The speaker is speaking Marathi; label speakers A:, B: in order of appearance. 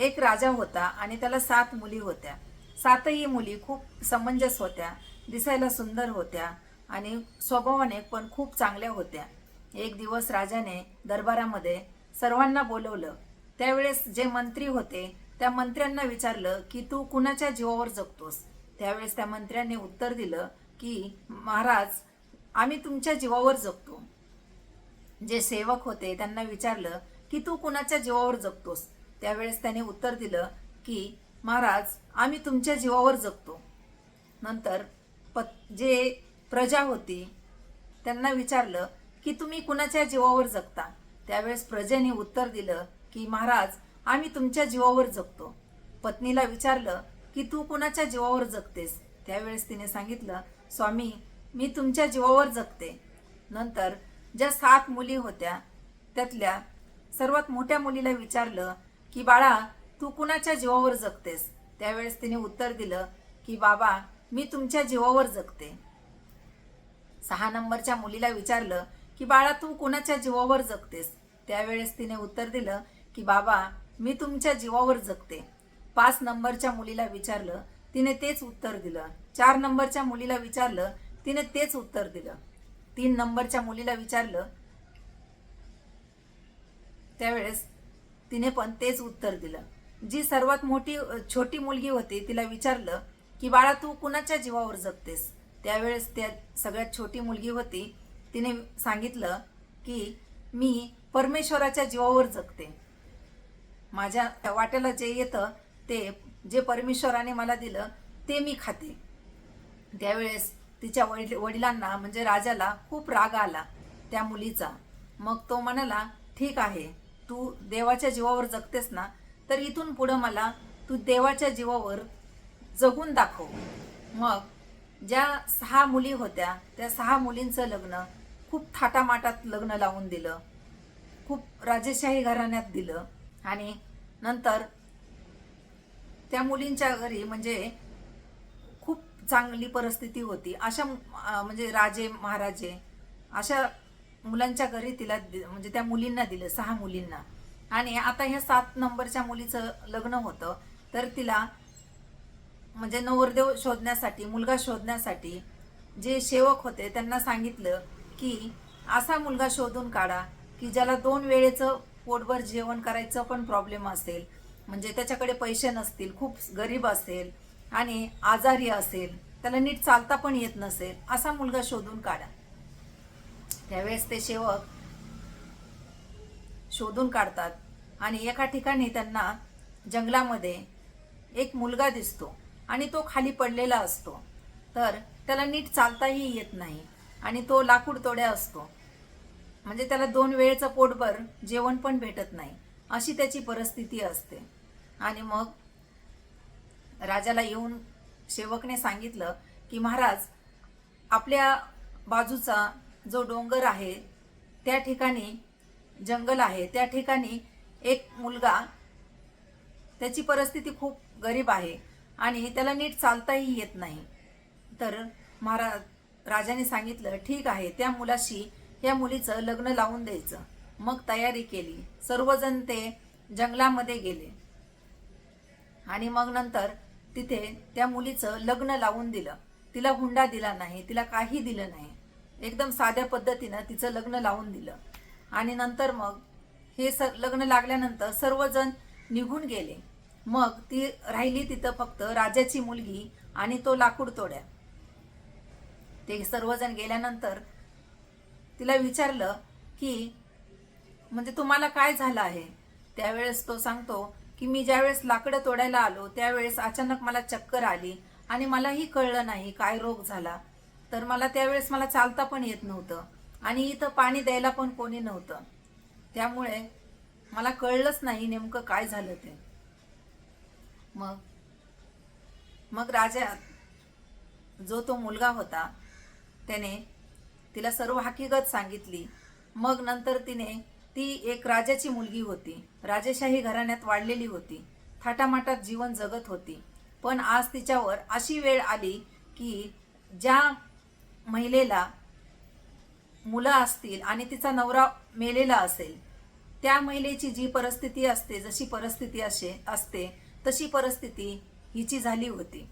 A: एक राजा होता आणि त्याला 7 मुली होत्या. 7ही मुली खूप समंजस होत्या, दिसायला सुंदर होत्या आणि स्वभावाने पण खूप चांगल्या होत्या. एक दिवस राजाने दरबारामध्ये सर्वांना बोलवलं. त्यावेळेस जे मंत्री होते त्या मंत्र्यांना विचारलं की तू कुणाच्या जीवावर जगतोस. त्यावेळेस त्या मंत्र्यांनी उत्तर दिलं की महाराज, आम्ही तुमच्या जीवावर जगतो. जे सेवक होते त्यांना विचारलं की तू कुणाच्या जीवावर जगतोस. त्यावेळेस त्याने उत्तर दिलं की महाराज, आम्ही तुमच्या जीवावर जगतो. नंतर जे प्रजा होती त्यांना विचारलं की तुम्ही कुणाच्या जीवावर जगता. त्यावेळेस प्रजेने उत्तर दिलं की महाराज, आम्ही तुमच्या जीवावर जगतो. पत्नीला विचारलं की तू कुणाच्या जीवावर जगतेस. त्यावेळेस तिने सांगितलं, स्वामी, मी तुमच्या जीवावर जगते. नंतर ज्या 7 मुली होत्या त्यातल्या सर्वात मोठ्या मुलीला विचारलं की बाळा, तू कुणाच्या जीवावर जगतेस. त्यावेळेस तिने उत्तर दिलं की बाबा, मी तुमच्या जीवावर जगते. 6 नंबरच्या मुलीला विचारलं की बाळा, तू कुणाच्या जीवावर जगतेस. त्यावेळेस तिने उत्तर दिलं की बाबा, मी तुमच्या जीवावर जगते. 5 नंबरच्या मुलीला विचारलं, तिने तेच उत्तर दिलं. 4 नंबरच्या मुलीला विचारलं, तिने तेच उत्तर दिलं. 3 नंबरच्या मुलीला विचारलं, त्यावेळेस तिने पण तेच उत्तर दिलं. जी सर्वात छोटी मुलगी होती तिला विचारलं की बाळा, तू कुणाच्या जीवावर जगतेस. त्यावेळेस त्या सगळ्यात छोटी मुलगी होती तिने सांगितलं की मी परमेश्वराच्या जीवावर जगते. माझ्या वाट्याला जे येतं ते, जे परमेश्वराने मला दिलं ते मी खाते. त्यावेळेस तिच्या वडिलांना म्हणजे राजाला खूप राग आला त्या मुलीचा. मग तो म्हणाला, ठीक आहे, तू देवाच्या जीवावर जगतेस ना, तर इथून पुढं मला तू देवाच्या जीवावर जगून दाखव. मग ज्या 6 मुली होत्या त्या 6 मुलींचं लग्न खूप थाटामाटात लग्न लावून दिलं. खूप राजेशाही घराण्यात दिलं आणि नंतर त्या मुलींच्या घरी म्हणजे खूप चांगली परिस्थिती होती. अशा म्हणजे राजे महाराजे अशा मुलांच्या घरी तिला म्हणजे त्या मुलींना दिलं, 6 मुलींना. आणि आता ह्या 7 नंबरच्या मुलीचं लग्न होतं. तर तिला म्हणजे नवरदेव शोधण्यासाठी, मुलगा शोधण्यासाठी जे सेवक होते त्यांना सांगितलं की असा मुलगा शोधून काढा की ज्याला 2 वेळेचं पोटभर जेवण करायचं पण प्रॉब्लेम असेल, म्हणजे त्याच्याकडे पैसे नसतील, खूप गरीब असेल आणि आजारी असेल, त्याला नीट चालता पण येत नसेल, असा मुलगा शोधून काढा. त्यावेळेस ते सेवक शोधून काढतात आणि एका ठिकाणी त्यांना जंगलामध्ये एक मुलगा दिसतो आणि तो खाली पडलेला असतो. तर त्याला नीट चालताही येत नाही आणि तो लाकूड तोड्या असतो, म्हणजे त्याला 2 वेळेचं पोटभर जेवण पण भेटत नाही, अशी त्याची परिस्थिती असते. आणि मग राजाला येऊन सेवकने सांगितलं की महाराज, आपल्या बाजूचा जो डोंगर आहे त्या ठिकाणी जंगल आहे, त्या ठिकाणी एक मुलगा, त्याची परिस्थिती खूप गरीब आहे आणि त्याला नीट चालताही येत नाही. तर राजाने सांगितलं, ठीक आहे, त्या मुलाशी या मुलीचं लग्न लावून द्यायचं. मग तयारी केली. सर्वजण ते जंगलामध्ये गेले आणि मग नंतर तिथे त्या मुलीचं लग्न लावून दिलं. तिला हुंडा दिला नाही, तिला काही दिलं नाही. एकदम साध्या पद्धतीनं तिचं लग्न लावून दिलं. आणि नंतर मग हे लग्न लागल्यानंतर सर्वजण निघून गेले. मग ती राहिली तिथं फक्त राजाची मुलगी आणि तो लाकूड तोड्या. ते सर्वजण गेल्यानंतर तिला विचारलं की म्हणजे तुम्हाला काय झालं आहे. त्यावेळेस तो सांगतो की मी ज्यावेळेस लाकडं तोडायला आलो त्यावेळेस अचानक मला चक्कर आली आणि मलाही कळलं नाही काय रोग झाला. तर मला त्यावेळेस मला चालता पण येत नव्हतं आणि इथं पाणी द्यायला पण कोणी नव्हतं. त्यामुळे मला कळलंच नाही नेमकं काय झालं ते. मग राजा, जो तो मुलगा होता, त्याने तिला सर्व हकीकत सांगितली. मग नंतर ती एक राजाची मुलगी होती, राजेशाही घराण्यात वाढलेली होती, थाटामाटात जीवन जगत होती. पण आज तिच्यावर अशी वेळ आली की ज्या महिलेला मुलं असतील आणि तिचा नवरा मेलेला असेल त्या महिलेची जी परिस्थिती असते, जशी परिस्थिती असते तशी परिस्थिती हिची झाली होती.